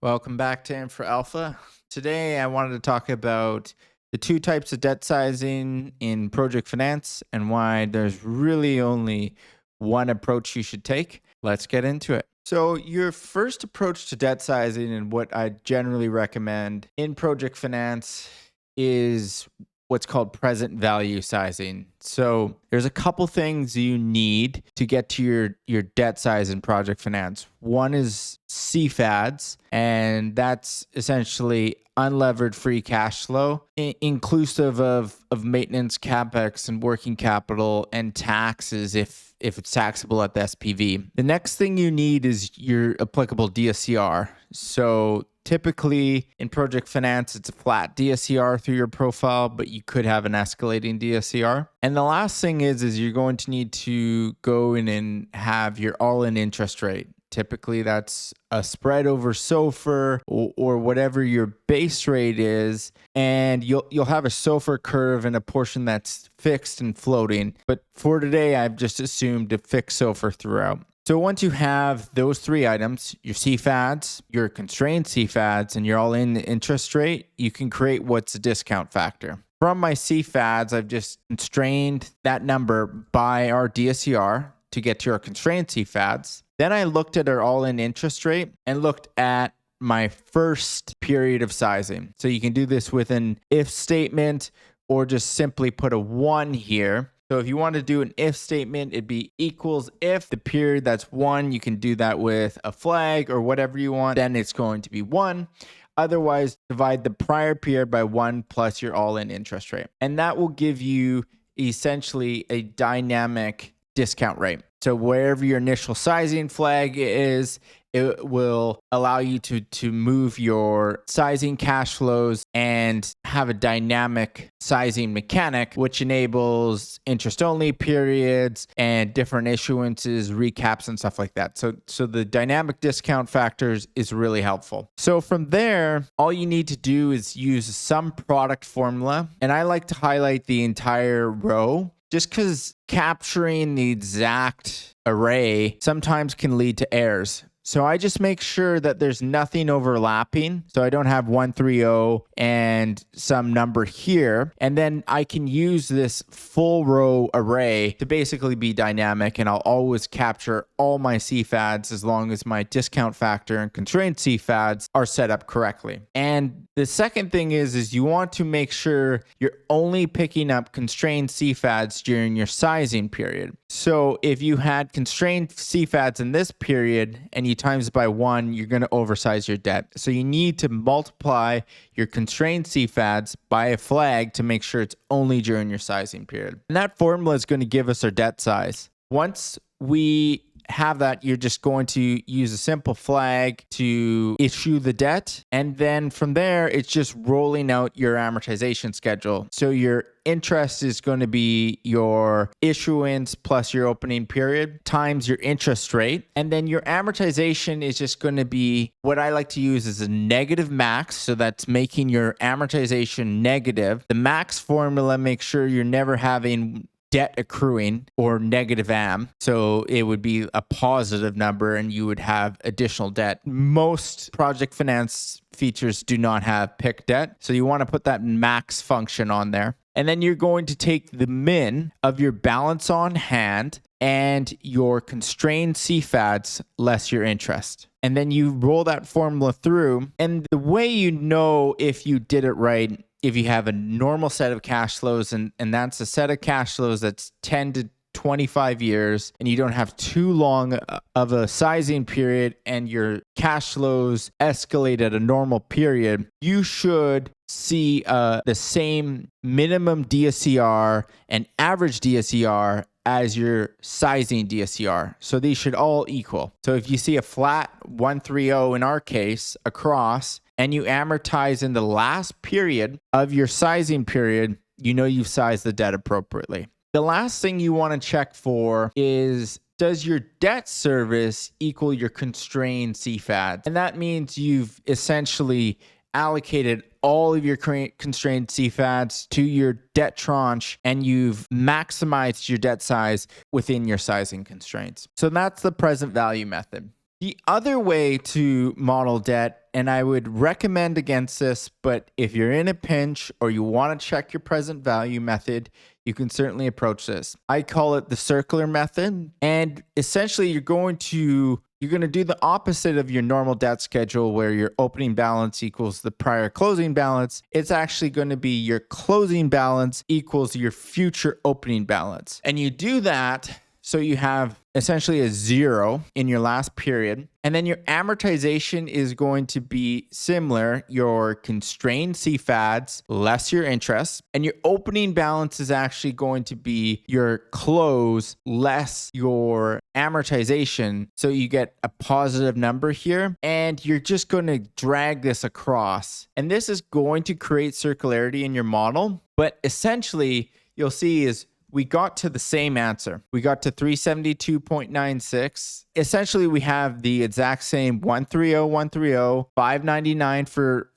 Welcome back to Infra Alpha. Today, I wanted to talk about the two types of debt sizing in project finance and why there's really only one approach you should take. Let's get into it. So, your first approach to debt sizing and what I generally recommend in project finance is what's called present value sizing. So there's a couple things you need to get to your debt size in project finance. One is CFADs, and that's essentially unlevered free cash flow, inclusive of maintenance, capex, and working capital and taxes if it's taxable at the SPV. The next thing you need is your applicable DSCR. So typically in project finance, it's a flat DSCR through your profile, but you could have an escalating DSCR. And the last thing is you're going to need to go in and have your all-in interest rate. Typically, that's a spread over SOFR or whatever your base rate is, and you'll have a SOFR curve and a portion that's fixed and floating. But for today, I've just assumed a fixed SOFR throughout. So once you have those three items, your CFADs, your constrained CFADs, and your all-in interest rate, you can create what's a discount factor. From my CFADs, I've just constrained that number by our DSCR to get to our constrained CFADs. Then I looked at our all-in interest rate and looked at my first period of sizing. So you can do this with an if statement or just simply put a 1 here. So if you want to do an if statement, it'd be equals if the period that's 1, you can do that with a flag or whatever you want, then it's going to be 1. Otherwise, divide the prior period by 1 plus your all-in interest rate. And that will give you essentially a dynamic discount rate. So wherever your initial sizing flag is, it will allow you to move your sizing cash flows and have a dynamic sizing mechanic, which enables interest-only periods and different issuances, recaps, and stuff like that. So the dynamic discount factors is really helpful. So from there, all you need to do is use some product formula, and I like to highlight the entire row just because capturing the exact array sometimes can lead to errors. So I just make sure that there's nothing overlapping. So I don't have 130 and some number here. And then I can use this full row array to basically be dynamic, and I'll always capture all my CFADs as long as my discount factor and constrained CFADs are set up correctly. And the second thing is you want to make sure you're only picking up constrained CFADs during your sizing period. So if you had constrained CFADs in this period and you times it by 1, you're going to oversize your debt. So you need to multiply your constrained CFADs by a flag to make sure it's only during your sizing period. And that formula is going to give us our debt size. Once we have that, you're just going to use a simple flag to issue the debt. And then from there, it's just rolling out your amortization schedule. So your interest is going to be your issuance plus your opening period times your interest rate. And then your amortization is just going to be what I like to use as a negative max. So that's making your amortization negative. The max formula makes sure you're never having debt accruing or negative am. So it would be a positive number and you would have additional debt. Most project finance features do not have PIK debt. So you want to put that max function on there. And then you're going to take the min of your balance on hand and your constrained CFADs less your interest. And then you roll that formula through. And the way you know if you did it right, if you have a normal set of cash flows, and that's a set of cash flows that's 10 to 25 years, and you don't have too long of a sizing period and your cash flows escalate at a normal period, you should see the same minimum DSCR and average DSCR as your sizing DSCR. So these should all equal. So if you see a flat 130 in our case across, and you amortize in the last period of your sizing period, you know you've sized the debt appropriately. The last thing you want to check for is, does your debt service equal your constrained CFADs? And that means you've essentially allocated all of your constrained CFADs to your debt tranche and you've maximized your debt size within your sizing constraints. So that's the present value method. The other way to model debt and I would recommend against this, but if you're in a pinch or you want to check your present value method, you can certainly approach this. I call it the circular method. And essentially you're going to do the opposite of your normal debt schedule where your opening balance equals the prior closing balance. It's actually going to be your closing balance equals your future opening balance. And you do that so you have essentially a zero in your last period. And then your amortization is going to be similar, your constrained CFADs less your interest. And your opening balance is actually going to be your close less your amortization. So you get a positive number here. And you're just going to drag this across. And this is going to create circularity in your model. But essentially, you'll see is we got to the same answer. We got to 372.96. Essentially, we have the exact same 130, 599 for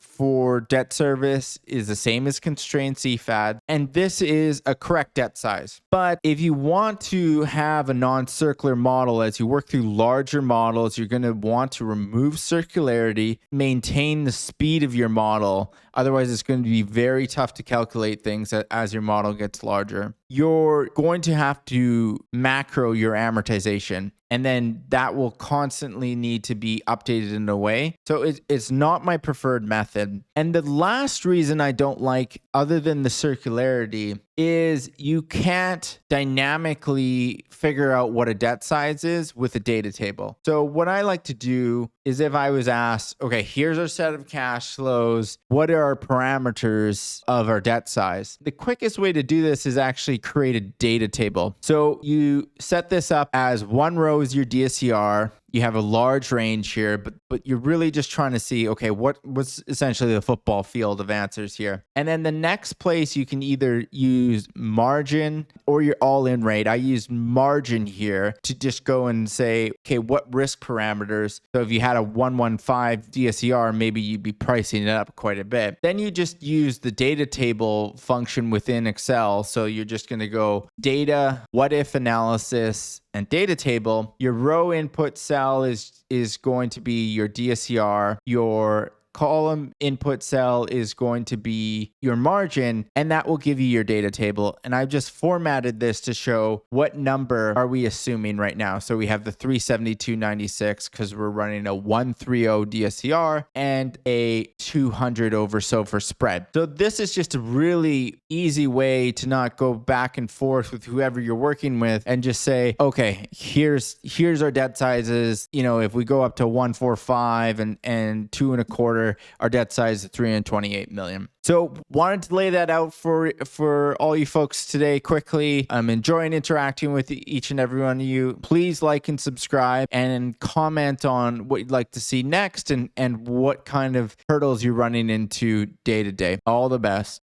debt service is the same as constrained CFAD. And this is a correct debt size. But if you want to have a non-circular model, as you work through larger models, you're going to want to remove circularity, maintain the speed of your model. Otherwise, it's going to be very tough to calculate things as your model gets larger. You're going to have to macro your amortization, and then that will constantly need to be updated in a way. So it's not my preferred method. And the last reason I don't like, other than the circularity, is you can't dynamically figure out what a debt size is with a data table. So what I like to do is if I was asked, okay, here's our set of cash flows, what are our parameters of our debt size? The quickest way to do this is actually create a data table. So you set this up as one row is your DSCR. You have a large range here, but you're really just trying to see, okay, what's essentially the football field of answers here. And then the next place you can either use margin or your all-in rate. I use margin here to just go and say, okay, what risk parameters? So if you had a 115 DSCR, maybe you'd be pricing it up quite a bit. Then you just use the data table function within Excel. So you're just going to go data, what if analysis, and data table. Your row input cell is going to be your DSCR. Your column input cell is going to be your margin, and that will give you your data table. And I've just formatted this to show what number are we assuming right now. So we have the 372.96 because we're running a 130 DSCR and a 200 over SOFR spread. So this is just a really easy way to not go back and forth with whoever you're working with and just say, okay, here's our debt sizes. You know, if we go up to 145 and 2.25, our debt size is 328 million. So wanted to lay that out for all you folks today quickly. I'm enjoying interacting with each and every one of you. Please like and subscribe and comment on what you'd like to see next and what kind of hurdles you're running into day to day. All the best.